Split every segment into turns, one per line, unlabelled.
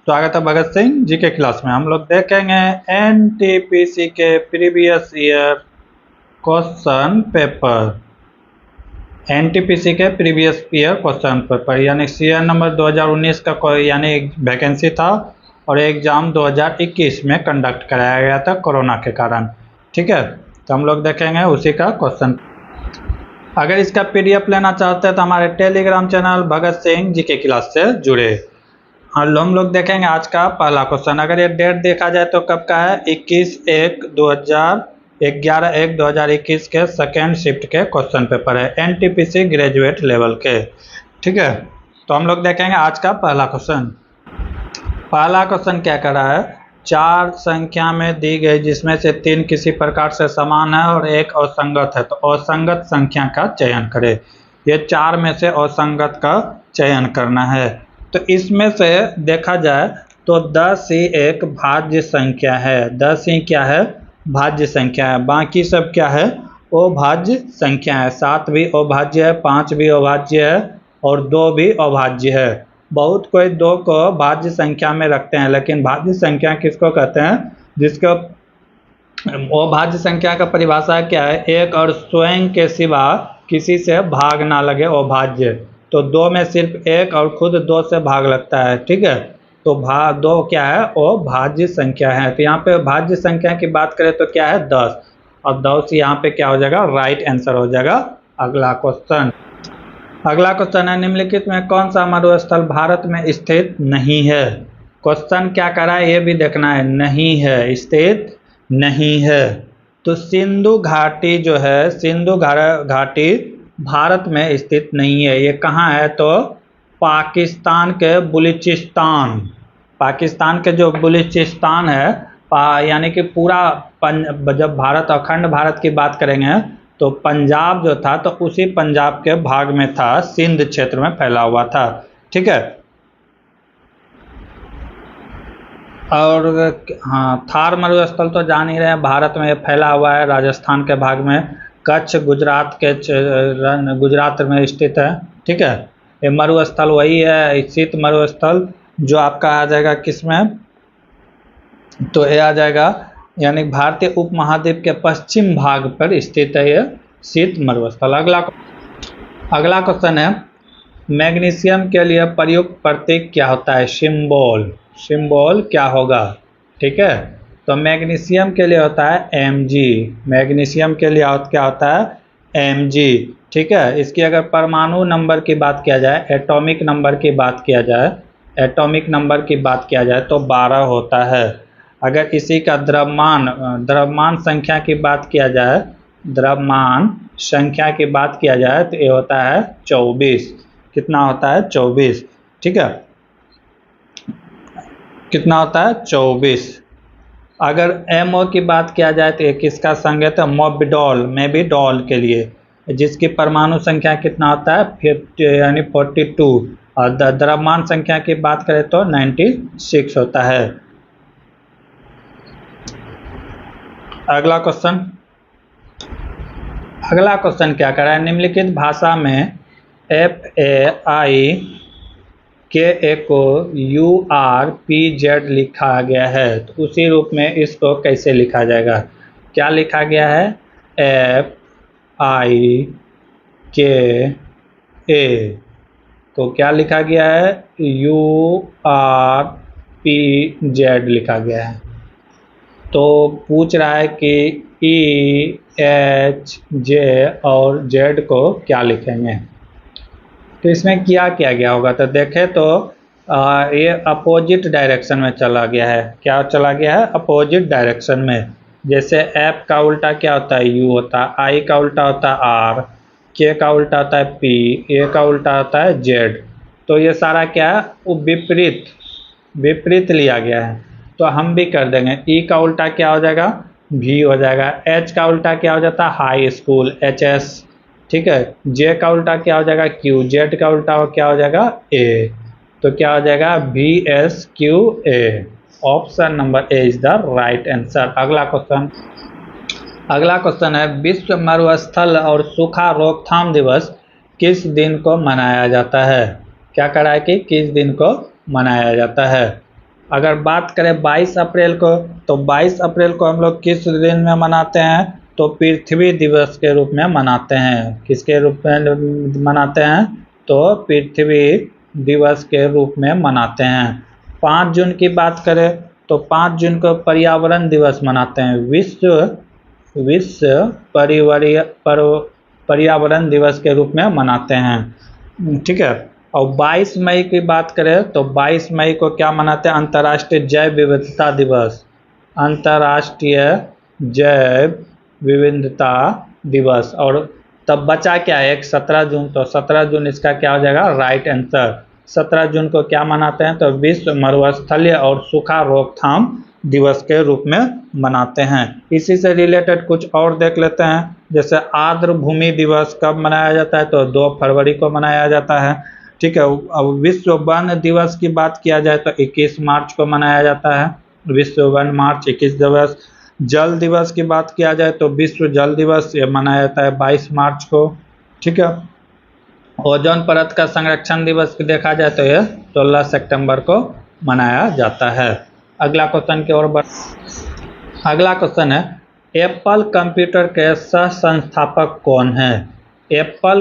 स्वागत है भगत सिंह जी के क्लास में। हम लोग देखेंगे एनटीपीसी के previous year question paper. NTPC के प्रीवियस ईयर क्वेश्चन पेपर यानी सीएन नंबर 2019 का यानी वैकेंसी था और एग्जाम 2021 में कंडक्ट कराया गया था कोरोना के कारण। ठीक है, तो हम लोग देखेंगे उसी का क्वेश्चन। अगर इसका पीडीएफ लेना चाहते हैं तो हमारे टेलीग्राम चैनल भगत सिंह जी के क्लास से जुड़े। हम लोग देखेंगे आज का पहला क्वेश्चन। अगर ये डेट देखा जाए तो कब का है, 11/1/2021 के सेकेंड शिफ्ट के क्वेश्चन पेपर है, एनटीपीसी ग्रेजुएट लेवल के। ठीक है, तो हम लोग देखेंगे आज का पहला क्वेश्चन। पहला क्वेश्चन क्या कर रहा है, 4 संख्या में दी गई जिसमें से 3 किसी प्रकार से समान है और एक असंगत है, तो असंगत संख्या का चयन करें। ये 4 में से असंगत का चयन करना है। तो इसमें से देखा जाए तो 10 ही एक भाज्य संख्या है। 10 ही क्या है, भाज्य संख्या है। बाकी सब क्या है, अभाज्य संख्या है। 7 भी अभाज्य है, 5 भी अभाज्य है और 2 भी अभाज्य है। बहुत कोई 2 को भाज्य संख्या में रखते हैं, लेकिन भाज्य संख्या किसको कहते हैं, जिसको अभाज्य संख्या का परिभाषा क्या है, एक और स्वयं के सिवा किसी से भाग ना लगे अभाज्य। तो 2 में सिर्फ एक और खुद 2 से भाग लगता है। ठीक है, तो 2 क्या है, वो भाज्य संख्या है। तो यहाँ पे भाज्य संख्या की बात करें तो क्या है, 10, और 10 यहाँ पे क्या हो जाएगा, राइट आंसर हो जाएगा। अगला क्वेश्चन है, निम्नलिखित में कौन सा मरुस्थल भारत में स्थित नहीं है। क्वेश्चन क्या करा है ये भी देखना है, नहीं है, स्थित नहीं है। तो सिंधु घाटी जो है, सिंधु घाटी भारत में स्थित नहीं है। ये कहाँ है, तो पाकिस्तान के बलूचिस्तान, पाकिस्तान के जो बलूचिस्तान है, यानी कि पूरा जब भारत अखंड भारत की बात करेंगे तो पंजाब जो था तो उसी पंजाब के भाग में था, सिंध क्षेत्र में फैला हुआ था। ठीक है, और हाँ, थार मरुस्थल तो जान ही रहे हैं, भारत में फैला हुआ है, राजस्थान के भाग में। कच्छ गुजरात में स्थित है। ठीक है, ये मरुस्थल वही है, शीत मरुस्थल, जो आपका आ जाएगा किसमें, तो ये आ जाएगा यानी भारतीय उपमहाद्वीप के पश्चिम भाग पर स्थित है ये शीत मरुस्थल। अगला क्वेश्चन है, मैग्नीशियम के लिए प्रयुक्त प्रतीक क्या होता है, सिंबल क्या होगा। ठीक है, तो मैग्नीशियम के लिए होता है Mg, मैग्नीशियम के लिए क्या होता है, Mg। ठीक है, इसकी अगर परमाणु नंबर की बात किया जाए, एटॉमिक नंबर की बात किया जाए तो 12 होता है। अगर इसी का द्रव्यमान संख्या की बात किया जाए, तो ये होता है 24। कितना होता है, 24। ठीक है, कितना होता है, 24। अगर MO की बात किया जाए तो ये किसका संकेत है, मोबिडॉल के लिए, जिसकी परमाणु संख्या कितना होता है, 50 यानी 42, और द्रव्यमान संख्या की बात करें तो 96 होता है। अगला क्वेश्चन क्या कर रहा है, निम्नलिखित भाषा में FAIKA को URPZ लिखा गया है, तो उसी रूप में इसको कैसे लिखा जाएगा। क्या लिखा गया है, FIKA को क्या लिखा गया है, URPZ लिखा गया है। तो पूछ रहा है कि EHJ और Z को क्या लिखेंगे, तो इसमें क्या किया गया होगा, तो देखें तो ये अपोजिट डायरेक्शन में चला गया है। क्या चला गया है, अपोजिट डायरेक्शन में। जैसे F का उल्टा क्या होता है, U होता है, I का उल्टा होता है R, K का उल्टा होता है P, A का उल्टा होता है Z। तो ये सारा क्या है, वो विपरीत लिया गया है। तो हम भी कर देंगे, E का उल्टा क्या हो जाएगा, V हो जाएगा। H का उल्टा क्या हो जाता है, हाई स्कूल, HS। ठीक है, J का उल्टा क्या हो जाएगा, Q, Z का उल्टा क्या हो जाएगा, A। तो क्या हो जाएगा, VSQA। Option number A is the right answer. अगला क्वेश्चन है, विश्व मरुस्थल और सूखा रोकथाम दिवस किस दिन को मनाया जाता है। क्या करा है कि किस दिन को मनाया जाता है। अगर बात करें 22 अप्रैल को, तो 22 अप्रैल को हम लोग किस दिन में मनाते हैं? तो पृथ्वी दिवस के रूप में मनाते हैं। किसके रूप में मनाते हैं? तो पृथ्वी दिवस के रूप में मनाते हैं। 5 जून की बात करें तो 5 जून को पर्यावरण दिवस मनाते हैं। विश्व पर्यावरण दिवस के रूप में मनाते हैं। ठीक है। और 22 मई की बात करें तो 22 मई को क्या मनाते हैं? अंतर्राष्ट्रीय जैव विविधता दिवस। अंतर्राष्ट्रीय जैव विविधता दिवस। और तब बचा क्या है? एक 17 जून। तो 17 जून इसका क्या हो जाएगा? Right answer. 17 जून को क्या मनाते हैं? तो विश्व मरुस्थलीय और सूखा रोकथाम दिवस के रूप में मनाते हैं। इसी से रिलेटेड कुछ और देख लेते हैं। जैसे आर्द्र भूमि दिवस कब मनाया जाता है? तो 2 फरवरी को मनाया जाता है। ठीक है। अब विश्व वन दिवस की बात किया जाए तो 21 मार्च को मनाया जाता है। विश्व वन मार्च 21 दिवस। जल दिवस की बात किया जाए तो विश्व जल दिवस ये मनाया जाता है 22 मार्च को। ठीक है। ओजोन परत का संरक्षण दिवस देखा जाए तो यह 16 सितंबर को मनाया जाता है। अगला क्वेश्चन की ओर अगला क्वेश्चन है, एप्पल कंप्यूटर के सह संस्थापक कौन है? एप्पल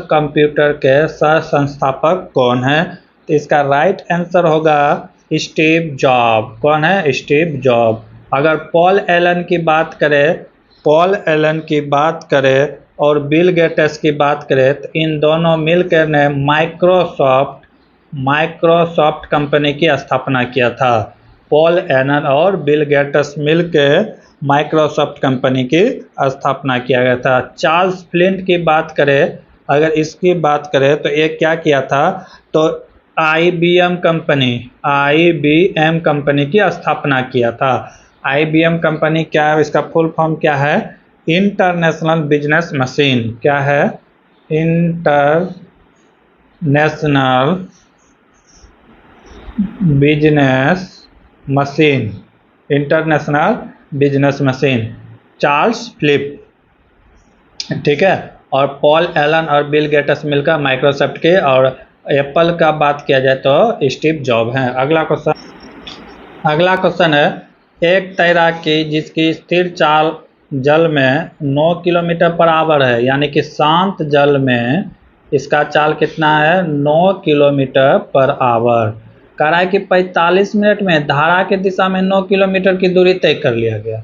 कंप्यूटर के सह संस्थापक कौन है? तो इसका राइट आंसर होगा स्टीव जॉब। कौन है? Steve job. अगर पॉल एलन की बात करें और बिल गेट्स की बात करें तो इन दोनों मिलकर ने माइक्रोसॉफ्ट कंपनी की स्थापना किया था। पॉल एलन और बिल गेट्स मिलकर माइक्रोसॉफ्ट कंपनी की स्थापना किया गया था। चार्ल्स फ्लिंट की बात करें, अगर इसकी बात करें तो ये क्या किया था? तो IBM कंपनी की स्थापना किया था। IBM कंपनी क्या है? इसका फुल फॉर्म क्या है? International business machine. क्या है? International business machine. Charles flip. ठीक है। और पॉल एलन और बिल गेट्स मिलकर माइक्रोसॉफ्ट के, और एप्पल का बात किया जाए तो स्टीव जॉब हैं। अगला क्वेश्चन है, एक तैराकी जिसकी स्थिर चाल जल में 9 किलोमीटर पर आवर है, यानी कि शांत जल में इसका चाल कितना है? 9 किलोमीटर पर आवर। कह रहा है कि 45 मिनट में धारा की दिशा में 9 किलोमीटर की दूरी तय कर लिया गया।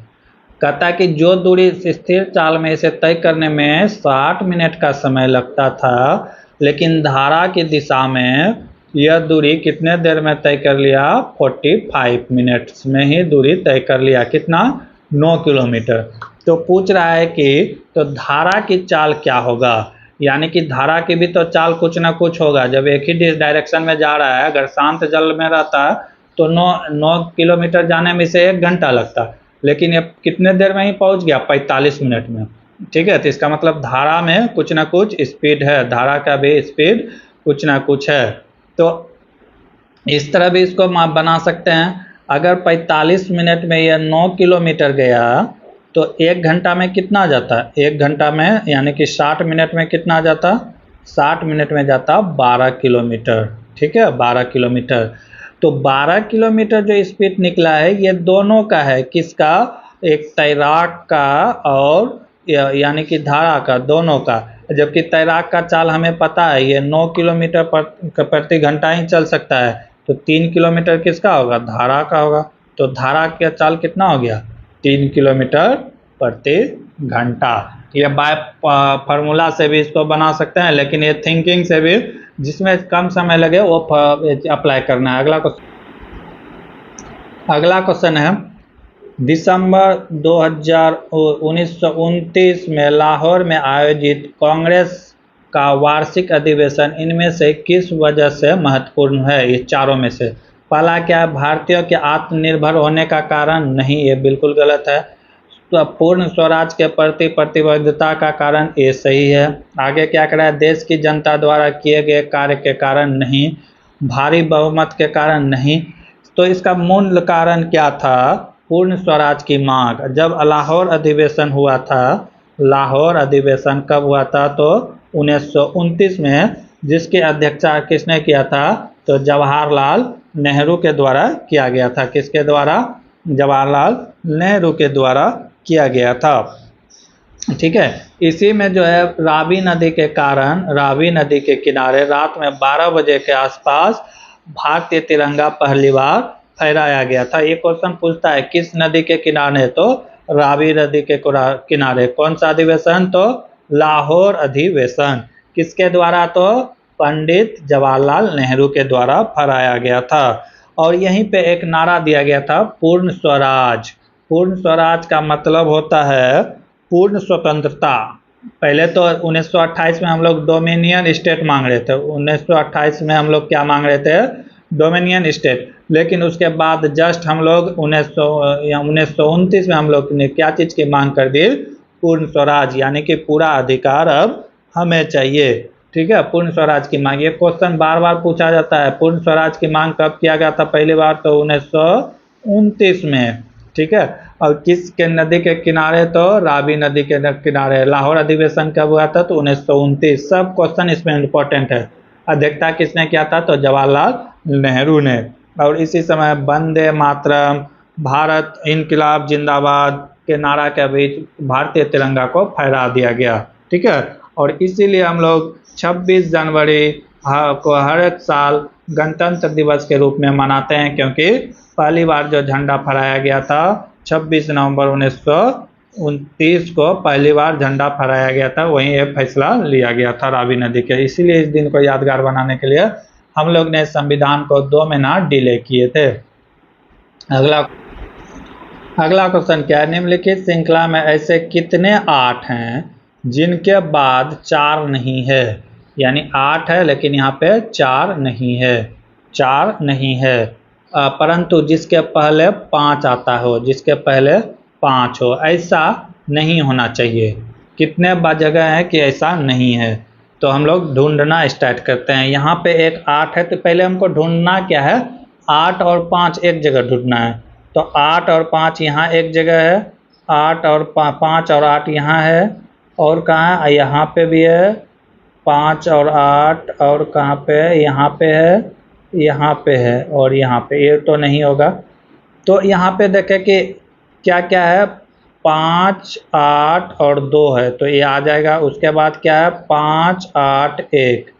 कहता है कि जो दूरी स्थिर चाल में इसे तय करने में 60 मिनट का समय लगता था, लेकिन धारा की दिशा में यह दूरी कितने देर में तय कर लिया? 45 मिनट्स में ही दूरी तय कर लिया। कितना? 9 किलोमीटर। तो पूछ रहा है कि तो धारा की चाल क्या होगा? यानी कि धारा की भी तो चाल कुछ ना कुछ होगा। जब एक ही डायरेक्शन में जा रहा है, अगर शांत जल में रहता तो 9 किलोमीटर जाने में इसे 1 घंटा लगता, लेकिन ये कितने देर में ही पहुंच गया? 45 मिनट में। ठीक है। तो इसका मतलब धारा में कुछ ना कुछ स्पीड है, धारा का भी स्पीड कुछ ना कुछ है। तो इस तरह भी इसको बना सकते हैं। अगर 45 मिनट में यह 9 किलोमीटर गया तो 1 घंटा में कितना जाता? 1 घंटा में यानी कि 60 मिनट में कितना जाता? 60 मिनट में जाता 12 किलोमीटर। ठीक है, 12 किलोमीटर। तो 12 किलोमीटर जो स्पीड निकला है ये दोनों का है। किसका? एक तैराक का और यानी कि धारा का, दोनों का। जबकि तैराक का चाल हमें पता है, ये 9 किलोमीटर प्रति घंटा ही चल सकता है। तो 3 किलोमीटर किसका होगा? धारा का होगा। तो धारा का चाल कितना हो गया? 3 किलोमीटर प्रति घंटा। ये बाय फार्मूला से भी इसको बना सकते हैं, लेकिन ये थिंकिंग से भी, जिसमें कम समय लगे वो अप्लाई करना है। अगला क्वेश्चन है, दिसंबर 1929 में लाहौर में आयोजित कांग्रेस का वार्षिक अधिवेशन इनमें से किस वजह से महत्वपूर्ण है? ये चारों में से पहला क्या है? भारतीयों के आत्मनिर्भर होने का कारण? नहीं, ये बिल्कुल गलत है। तो पूर्ण स्वराज के प्रति प्रतिबद्धता का कारण? ये सही है। आगे क्या करा है? देश की जनता द्वारा किए गए कार्य के कारण? नहीं। भारी बहुमत के कारण? नहीं। तो इसका मूल कारण क्या था? पूर्ण स्वराज की मांग। जब लाहौर अधिवेशन हुआ था, लाहौर अधिवेशन कब हुआ था? तो 1929 में, जिसकी अध्यक्षता किसने किया था? तो जवाहरलाल नेहरू के द्वारा किया गया था। किसके द्वारा? जवाहरलाल नेहरू के द्वारा किया गया था। ठीक है, इसी में जो है रावी नदी के कारण, रावी नदी के किनारे रात में 12 बजे के आसपास भारतीय तिरंगा पहली बार फहराया गया था। ये क्वेश्चन पूछता है किस नदी के किनारे? तो रावी नदी के किनारे। कौन सा अधिवेशन? तो लाहौर अधिवेशन। किसके द्वारा? तो पंडित जवाहरलाल नेहरू के द्वारा फहराया गया था। और यहीं पे एक नारा दिया गया था, पूर्ण स्वराज। पूर्ण स्वराज का मतलब होता है पूर्ण स्वतंत्रता। पहले तो 1928 में हम लोग डोमिनियन स्टेट मांग रहे थे। 1928 में हम लोग क्या मांग रहे थे? Dominion state. लेकिन उसके बाद जस्ट हम लोग 1929 में हम लोग ने क्या चीज़ की मांग कर दी? पूर्ण स्वराज, यानी कि पूरा अधिकार अब हमें चाहिए। ठीक है, पूर्ण स्वराज की मांग। ये क्वेश्चन बार बार पूछा जाता है, पूर्ण स्वराज की मांग कब किया गया था पहली बार? तो 1929 में। ठीक है, और किस के नदी के किनारे? तो रावी नदी के किनारे। लाहौर अधिवेशन कब हुआ था? तो 1929। सब क्वेश्चन इसमें इंपॉर्टेंट है। अध्यक्षता किसने किया था? तो जवाहरलाल नेहरू ने। और इसी समय वंदे मातरम, भारत इनकलाब जिंदाबाद के नारा के बीच भारतीय तिरंगा को फहरा दिया गया। ठीक है, और इसीलिए हम लोग 26 जनवरी को हर एक साल गणतंत्र दिवस के रूप में मनाते हैं, क्योंकि पहली बार जो झंडा फहराया गया था 26 नवंबर 1929 को पहली बार झंडा फहराया गया था। वहीं ये फैसला लिया गया था रावी नदी के। इसीलिए इस दिन को यादगार बनाने के लिए हम लोग ने संविधान को 2 महीना डिले किए थे। अगला क्वेश्चन क्या है? निम्नलिखित श्रृंखला में ऐसे कितने 8 हैं जिनके बाद 4 नहीं है? यानी 8 है लेकिन यहाँ पे 4 नहीं है। 4 नहीं है, परंतु जिसके पहले 5 आता हो, जिसके पहले 5 हो, ऐसा नहीं होना चाहिए। कितने जगह है कि ऐसा नहीं है? तो हम लोग ढूंढना स्टार्ट करते हैं। यहाँ पे एक 8 है, तो पहले हमको ढूंढना क्या है? 8 और 5 एक जगह ढूंढना है। तो 8 और 5 यहाँ एक जगह है, 8 और 5 और 8 यहाँ है, और कहाँ है? यहाँ पे भी है 5 और 8, और कहाँ पे है? यहाँ पे है, यहाँ पे है, और यहाँ पे। ये तो नहीं होगा। तो यहाँ पे देखें कि क्या क्या है? 5, 8 और 2 है, तो ये आ जाएगा। उसके बाद क्या है? 5, 8, 1,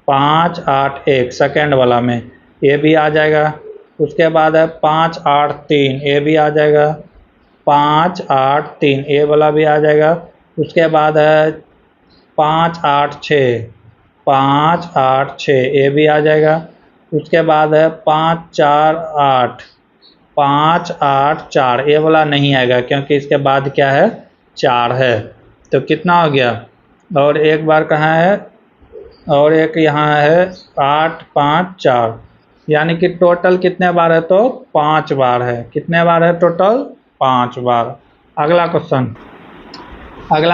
5, 8, 1 सेकेंड वाला में, ये भी आ जाएगा। उसके बाद है 5, 8, 3, ये भी आ जाएगा। 5, 8, 3 ये वाला भी आ जाएगा। उसके बाद है 5, 8, 6, 5, 8, 6 ये भी आ जाएगा। उसके बाद है 5, 4, 8, 5, 8, 4 ये वाला नहीं आएगा, क्योंकि इसके बाद क्या है? 4 है। तो कितना हो गया? और एक बार कहाँ है? और एक यहाँ है 8, 5, 4, यानी कि टोटल कितने बार है? तो 5 बार है। कितने बार है टोटल? 5 बार। अगला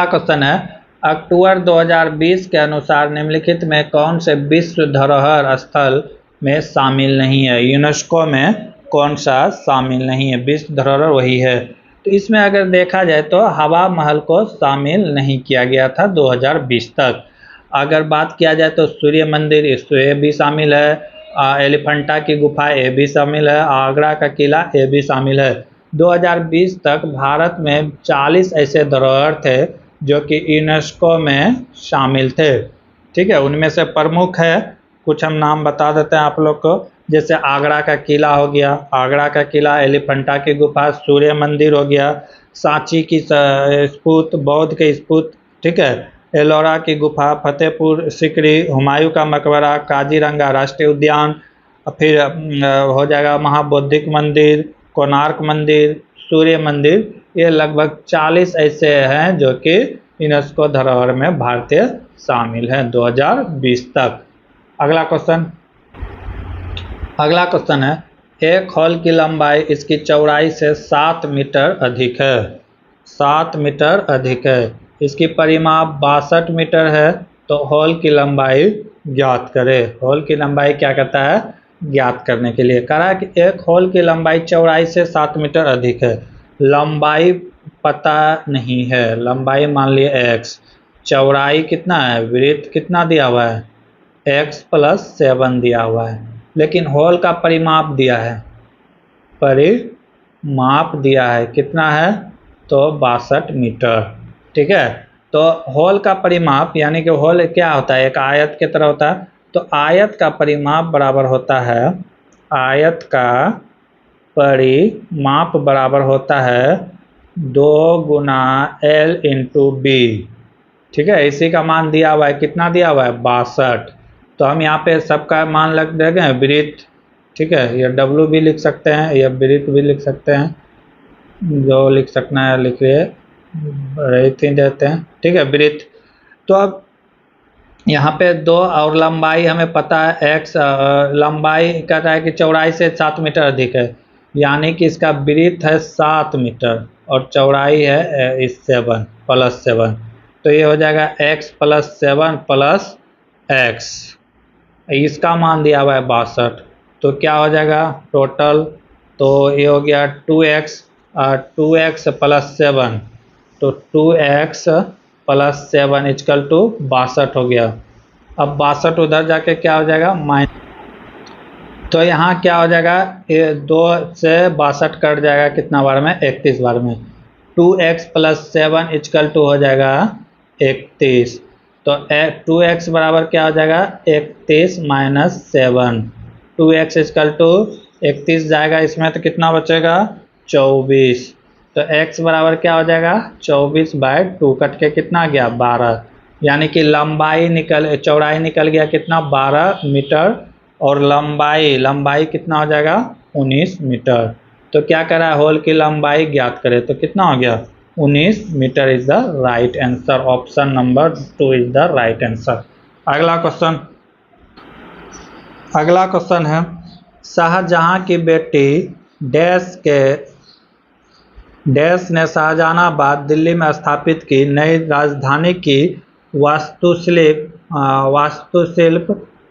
क्वेश्चन है, अक्टूबर 2020 के अनुसार निम्नलिखित में कौन से विश्व धरोहर स्थल में शामिल नहीं है? यूनेस्को में कौन सा शामिल नहीं है? विश्व धरोहर वही है। तो इसमें अगर देखा जाए तो हवा महल को शामिल नहीं किया गया था 2020 तक। अगर बात किया जाए तो सूर्य मंदिर, ये भी शामिल है। एलिफेंटा की गुफा ये भी शामिल है। आगरा का किला ये भी शामिल है। 2020 तक भारत में 40 ऐसे धरोहर थे जो कि यूनेस्को में शामिल थे। ठीक है, उनमें से प्रमुख है, कुछ हम नाम बता देते हैं आप लोग को। जैसे आगरा का किला हो गया, आगरा का किला, एलिफेंटा की गुफा, सूर्य मंदिर हो गया, सांची की स्तूप, बौद्ध के स्तूप, ठीक है, एलोरा की गुफा, फतेहपुर सिकरी, हुमायूं का मकबरा, काजीरंगा राष्ट्रीय उद्यान, फिर हो जाएगा महाबौद्धिक मंदिर, कोणार्क मंदिर, सूर्य मंदिर। ये लगभग 40 ऐसे हैं जो कि यूनेस्को धरोहर में भारतीय शामिल हैं 2020 तक। अगला क्वेश्चन है, एक हॉल की लंबाई इसकी चौड़ाई से 7 मीटर अधिक है। 7 मीटर अधिक है। इसकी परिमाप 62 मीटर है। तो हॉल की लंबाई ज्ञात करें। हॉल की लंबाई क्या कहता है? ज्ञात करने के लिए कह रहा है कि एक हॉल की लंबाई चौड़ाई से 7 मीटर अधिक है। लंबाई पता नहीं है। लंबाई मान लिए x, चौड़ाई कितना है, विड्थ कितना दिया हुआ है, x + 7 दिया हुआ है। लेकिन होल का परिमाप दिया है, परिमाप दिया है कितना है, तो 62 मीटर। ठीक है, तो होल का परिमाप यानी कि होल क्या होता है, एक आयत की तरह होता है, तो आयत का परिमाप बराबर होता है, आयत का परिमाप बराबर होता है 2 गुना L इंटू बी। ठीक है, इसी का मान दिया हुआ है, कितना दिया हुआ है, 62। तो हम यहाँ पे सबका मान लग देंगे वृत्त। ठीक है, ये W भी लिख सकते हैं, या वृत्त भी लिख सकते हैं, जो लिख सकना है लिखिए, रहित ही देते हैं। ठीक है, वृत्त। तो अब यहाँ पे 2 और लंबाई हमें पता है x, लंबाई कह रहा है कि चौड़ाई से 7 मीटर अधिक है, यानी कि इसका वृत्त है 7 मीटर और चौड़ाई है 7 प्लस 7, तो ये हो जाएगा x प्लस 7 प्लस x, इसका मान दिया हुआ है 62। तो क्या हो जाएगा टोटल, तो ये हो गया 2x प्लस 7, तो 2x प्लस 7 इक्वल टू 62 हो गया। अब 62 उधर जाके क्या हो जाएगा माइनस, तो यहाँ क्या हो जाएगा, ये 2 से 62 कट जाएगा कितना बार में, 31 बार में। 2x प्लस 7 इक्वल टू हो जाएगा 31, तो 2x बराबर क्या हो जाएगा 31 माइनस 7, 2x इक्वल टू 31 जाएगा इसमें, तो कितना बचेगा 24, तो x बराबर क्या हो जाएगा 24/2, कट के कितना गया 12, यानी कि चौड़ाई निकल गया कितना 12 मीटर, और लंबाई कितना हो जाएगा 19 मीटर। तो क्या करा है, होल की लंबाई ज्ञात करें, तो कितना हो गया 19 metre is the right answer, option number 2 is the right answer. अगला क्वेश्चन है, शाहजहां की बेटी डैश ने शाहजहानाबाद दिल्ली में स्थापित की नई राजधानी की वास्तुशिल्प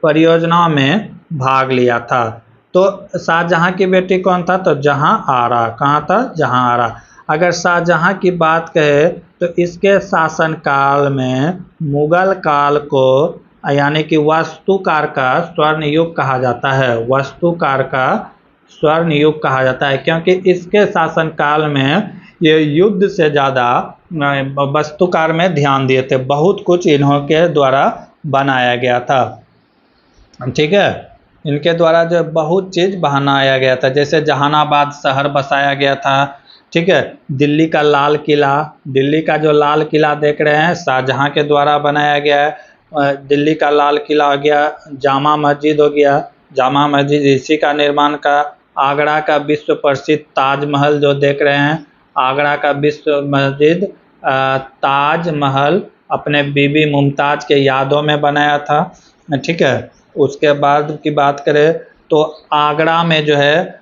परियोजना में भाग लिया था। तो शाहजहां की बेटी कौन था, तो जहांआरा। कहाँ था, जहांआरा। अगर शाहजहां की बात कहे तो इसके शासनकाल में मुगल काल को यानी कि वास्तुकार का स्वर्ण युग कहा जाता है, वास्तुकार का स्वर्ण युग कहा जाता है, क्योंकि इसके शासनकाल में ये युद्ध से ज़्यादा वास्तुकार में ध्यान दिए थे, बहुत कुछ इन्हों के द्वारा बनाया गया था। ठीक है, इनके द्वारा जो बहुत चीज़ बनाया गया था, जैसे जहानाबाद शहर बसाया गया था। ठीक है, दिल्ली का लाल किला, दिल्ली का जो लाल किला देख रहे हैं शाहजहां के द्वारा बनाया गया है। दिल्ली का लाल किला हो गया, जामा मस्जिद हो गया, जामा मस्जिद इसी का निर्माण का। आगरा का विश्व प्रसिद्ध ताजमहल जो देख रहे हैं, आगरा का विश्व मस्जिद ताजमहल अपने बीबी मुमताज के यादों में बनाया था। ठीक है, उसके बाद की बात करें तो आगरा में जो है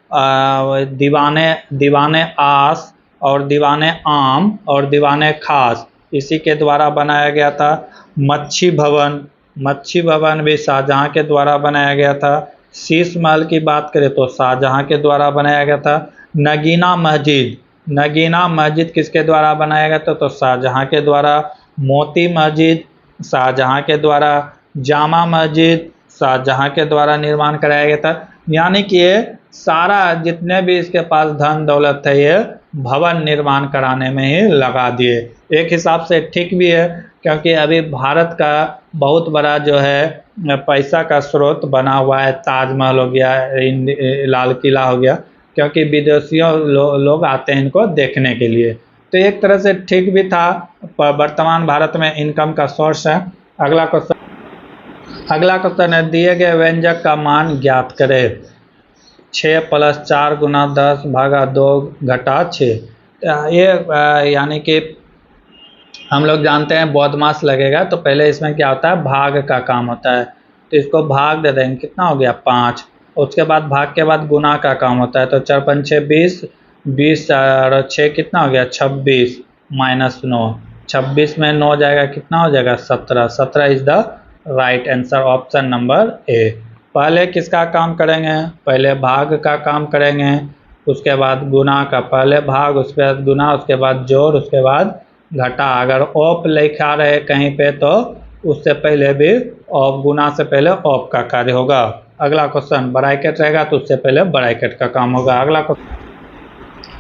दीवाने आस और दीवाने आम और दीवाने खास इसी के द्वारा बनाया गया था। मच्छी भवन भी शाहजहां के द्वारा बनाया गया था। शीश महल की बात करें तो शाहजहां के द्वारा बनाया गया था। नगीना मस्जिद किसके द्वारा बनाया गया था, तो शाहजहां के द्वारा। मोती मस्जिद शाहजहां के द्वारा। जामा मस्जिद शाहजहां के द्वारा निर्माण कराया गया था। यानी कि ये सारा जितने भी इसके पास धन दौलत है ये भवन निर्माण कराने में ही लगा दिए। एक हिसाब से ठीक भी है, क्योंकि अभी भारत का बहुत बड़ा जो है पैसा का स्रोत बना हुआ है, ताजमहल हो गया, लाल किला हो गया, क्योंकि विदेशियों लोग आते हैं इनको देखने के लिए। तो एक तरह से ठीक भी था, वर्तमान भारत में इनकम का सोर्स है। अगला क्वेश्चन है, दिए गए व्यंजक का मान ज्ञात करें। 6 + 4 × 10 / 2 - 6। ये यानी कि हम लोग जानते हैं बौद्धमास लगेगा, तो पहले इसमें क्या होता है भाग का काम होता है, तो इसको भाग दे देंगे, कितना हो गया 5। उसके बाद भाग के बाद गुना का काम होता है, तो 4 × 5 = 20, 20 और 6 कितना हो गया 26 - 9, 26 में 9 जाएगा कितना हो जाएगा 17, 17 is the right answer, option number A. पहले किसका काम करेंगे, पहले भाग का काम करेंगे, उसके बाद गुना का, पहले भाग उसके बाद गुना, उसके बाद जोड़, उसके बाद घटा। अगर ऑप लिखा रहे कहीं पे तो उससे पहले भी ऑप, गुना से पहले ऑप का कार्य होगा। अगला क्वेश्चन ब्रैकेट रहेगा तो उससे पहले ब्रैकेट का काम होगा।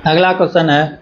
अगला क्वेश्चन है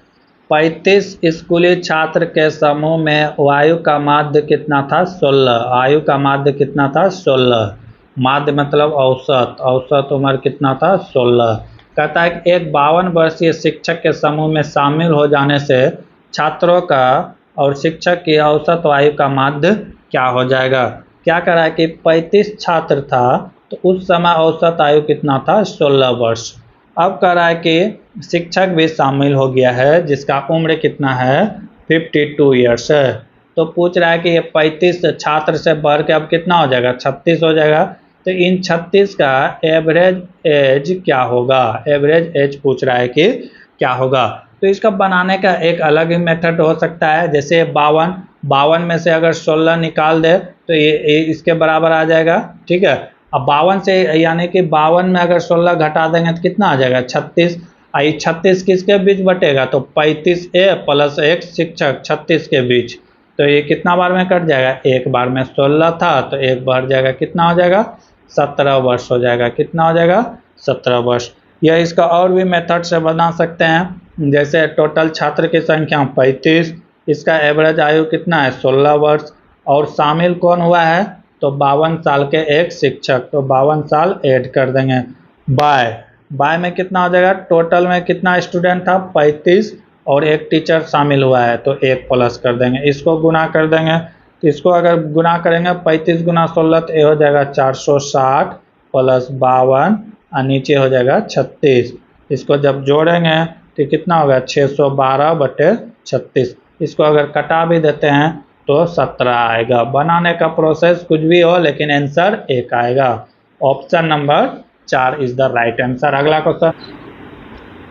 35 स्कूली छात्र के समूह में वायु का माध्य कितना था 16। आयु का माध्य कितना था 16। माध्य मतलब औसत, औसत उम्र कितना था 16। कहता है कि एक 52 वर्षीय शिक्षक के समूह में शामिल हो जाने से छात्रों का और शिक्षक की औसत आयु का माध्य क्या हो जाएगा। क्या कह रहा है कि 35 छात्र था तो उस समय औसत आयु कितना था 16 वर्ष। अब कह रहा है कि शिक्षक भी शामिल हो गया है जिसका उम्र कितना है 52 ईयर्स है। तो पूछ रहा है कि ये 35 छात्र से बढ़ के अब कितना हो जाएगा 36 हो जाएगा। तो इन 36 का एवरेज एज क्या होगा, एवरेज एज पूछ रहा है कि क्या होगा। तो इसका बनाने का एक अलग ही मेथड हो सकता है। जैसे 52 में से अगर 16 निकाल दे तो ये इसके बराबर आ जाएगा। ठीक है, अब 52 से यानी कि 52 में अगर 16 घटा देंगे तो कितना आ जाएगा 36। आई 36 किसके बीच बटेगा तो 35A प्लस एक शिक्षक 36 के बीच। तो ये कितना बार में कट जाएगा, एक बार में 16 था तो एक बार जाएगा कितना हो जाएगा 17 वर्ष हो जाएगा। कितना हो जाएगा 17 वर्ष। यह इसका और भी मेथड से बना सकते हैं। जैसे टोटल छात्र की संख्या 35, इसका एवरेज आयु कितना है 16 वर्ष और शामिल कौन हुआ है तो 52 साल के एक शिक्षक, तो 52 साल ऐड कर देंगे। बाय में कितना हो जाएगा, टोटल में कितना स्टूडेंट था 35 और एक टीचर शामिल हुआ है तो एक प्लस कर देंगे। इसको गुना कर देंगे तो इसको अगर गुना करेंगे 35 गुना 16 तो ये हो जाएगा 460 प्लस 52 और नीचे हो जाएगा 36। इसको जब जोड़ेंगे तो कितना होगा 612 बटे 36। इसको अगर कटा भी देते हैं तो 17 आएगा। बनाने का प्रोसेस कुछ भी हो लेकिन आंसर एक आएगा। Option number 4 is the right answer. अगला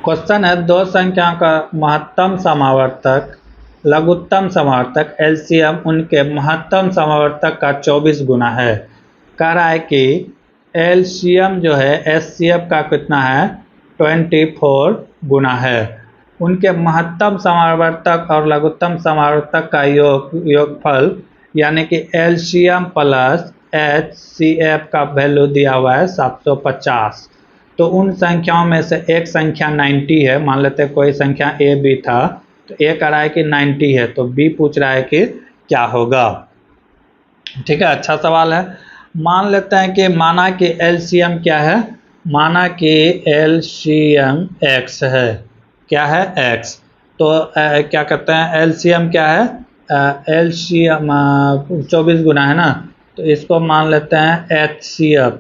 क्वेश्चन है दो संख्या का महत्तम समावर्तक लघुत्तम समावर्तक एलसीएम उनके महत्तम समावर्तक का 24 गुना है। कह रहा है कि एलसीएम जो है एचसीएफ का कितना है 24 गुना है। उनके महत्तम समावर्तक और लघुत्तम समावर्तक का योगफल यानी कि एलसीएम प्लस एचसीएफ का वैल्यू दिया हुआ है 750। तो उन संख्याओं में से एक संख्या 90 है, मान लेते हैं कोई संख्या ए बी था तो ए कह रहा है कि 90 है तो बी पूछ रहा है कि क्या होगा। ठीक है, अच्छा सवाल है। मान लेते हैं कि माना कि एलसीएम क्या है, माना कि एलसीएम एक्स है। क्या है एक्स। तो क्या कहते हैं एलसीएम क्या है एलसीएम 24 गुना है ना, तो इसको मान लेते हैं एचसीएफ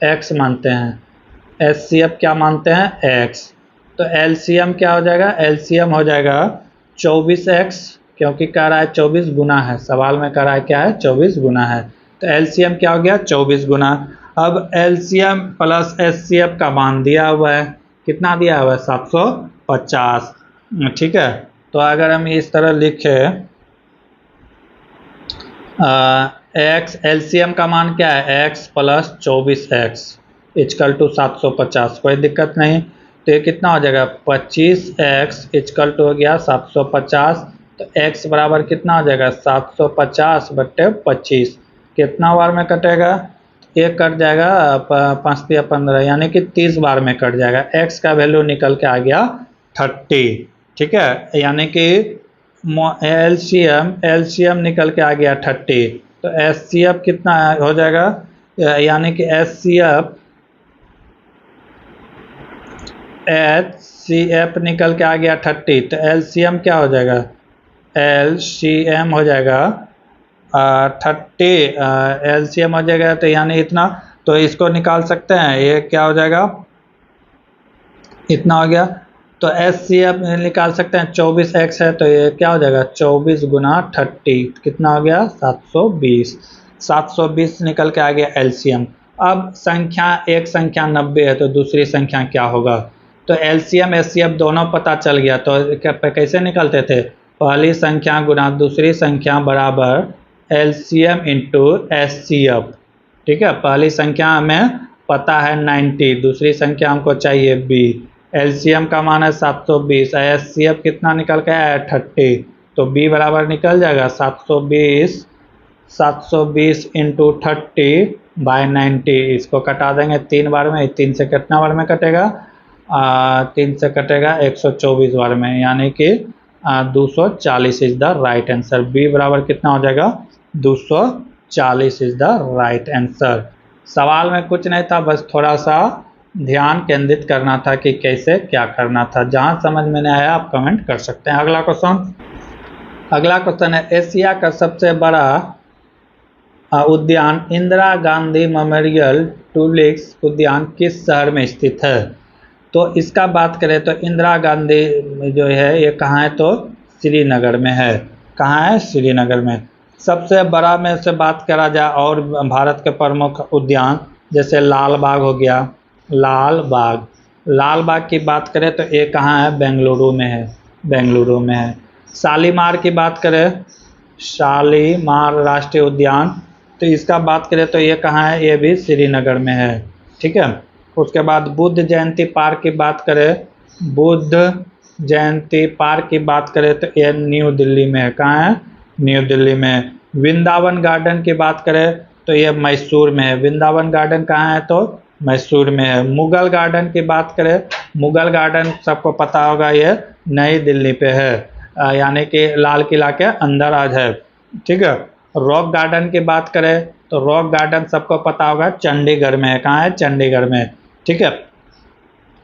एक्स मानते हैं। एचसीएफ क्या मानते हैं एक्स। तो एलसीएम क्या हो जाएगा, एलसीएम हो जाएगा 24x क्योंकि कह रहा है 24 गुना है, सवाल में कह रहा है क्या है 24 गुना है। तो एलसीएम क्या हो गया 24 गुना। अब एलसीएम प्लस एचसीएफ का मान दिया हुआ है, कितना दिया हुआ है 750। ठीक है, तो अगर हम इस तरह लिखे एक्स एलसीएम का मान क्या है x plus 24x equal to 750, कोई दिक्कत नहीं। तो ये कितना हो जाएगा 25x इक्वल टू हो गया 750। तो x बराबर कितना हो जाएगा 750 बटे 25। कितना बार में कटेगा, एक कट जाएगा 5 या 15 यानी कि 30 बार में कट जाएगा। x का वैल्यू निकल के आ गया 30। ठीक है, यानी कि एलसीएम निकल के आ गया 30। तो एचसीएफ कितना हो जाएगा, यानी कि एचसीएफ निकल के आ गया 30। तो एलसीएम क्या हो जाएगा, एलसीएम हो जाएगा 30। एलसीएम हो जाएगा तो यानी इतना, तो इसको निकाल सकते हैं। ये क्या हो जाएगा इतना हो गया। तो एचसीएफ निकाल सकते हैं 24x है तो ये क्या हो जाएगा 24 गुना 30 कितना हो गया 720। 720 निकल के आ गया एलसीएम। अब संख्या एक संख्या 90 है तो दूसरी संख्या क्या होगा। तो एलसीएम एचसीएफ दोनों पता चल गया तो कैसे निकलते थे, पहली संख्या गुना दूसरी संख्या बराबर एलसीएम इंटू एचसीएफ। ठीक है, पहली संख्या हमें पता है 90, दूसरी संख्या हमको चाहिए b। एलसीएम का मान है 720, एचसीएफ कितना निकल के आया 30। तो b बराबर निकल जाएगा 720 इंटू 30 बाय 90, इसको कटा देंगे 3 बार में, 3 से कितना बार में कटेगा, 3 से कटेगा 124 बार में, यानी कि 240 is the right answer. B बराबर कितना हो जाएगा, 240 इज द राइट आंसर। सवाल में कुछ नहीं था, बस थोड़ा सा ध्यान केंद्रित करना था कि कैसे क्या करना था। जहां समझ में नहीं आया आप कमेंट कर सकते हैं। अगला क्वेश्चन है, एशिया का सबसे बड़ा उद्यान इंदिरा गांधी मेमोरियल टूलिप्स उद्यान किस शहर में स्थित है। तो इसका बात करें तो इंदिरा गांधी जो है ये कहाँ है, तो श्रीनगर में है। कहाँ है, श्रीनगर में। सबसे बड़ा में से बात करा जाए और भारत के प्रमुख उद्यान, जैसे लाल बाग हो गया, लाल बाग की बात करें तो ये कहाँ है, बेंगलुरु में है, बेंगलुरु में है। शालीमार की बात करें, शालीमार राष्ट्रीय उद्यान, तो इसका बात करें तो ये कहाँ है, ये भी श्रीनगर में है। ठीक है। उसके बाद बुद्ध जयंती पार्क की बात करें, बुद्ध जयंती पार्क की बात करें तो ये न्यू दिल्ली में है। कहाँ है, न्यू दिल्ली में। वृंदावन गार्डन की बात करें तो ये मैसूर में है। वृंदावन गार्डन कहाँ है, तो मैसूर में है। मुगल गार्डन की बात करें, मुगल गार्डन सबको पता होगा ये नई दिल्ली पे है, यानी कि लाल किला के अंदर आज है। ठीक है। रॉक गार्डन की बात करें तो रॉक गार्डन सबको पता होगा चंडीगढ़ में है। कहाँ है, चंडीगढ़ में। ठीक है।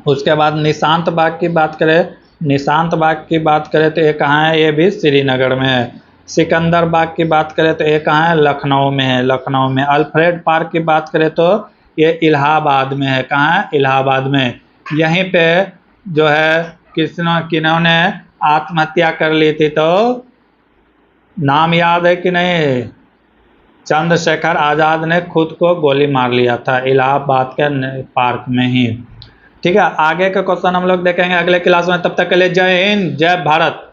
उसके बाद निशांत बाग की बात करें, निशांत बाग की बात करें तो ये कहाँ है, ये भी श्रीनगर में है। सिकंदर बाग की बात करें तो ये कहाँ है, लखनऊ में है, लखनऊ में। अल्फ्रेड पार्क की बात करें तो ये इलाहाबाद में है। कहाँ है, इलाहाबाद में। यहीं पे जो है किन्होंने आत्महत्या कर ली थी, तो नाम याद है कि नहीं, चंद्रशेखर आज़ाद ने खुद को गोली मार लिया था इलाहाबाद के पार्क में ही। ठीक है। आगे का क्वेश्चन हम लोग देखेंगे अगले क्लास में। तब तक के लिए जय हिंद, जय भारत।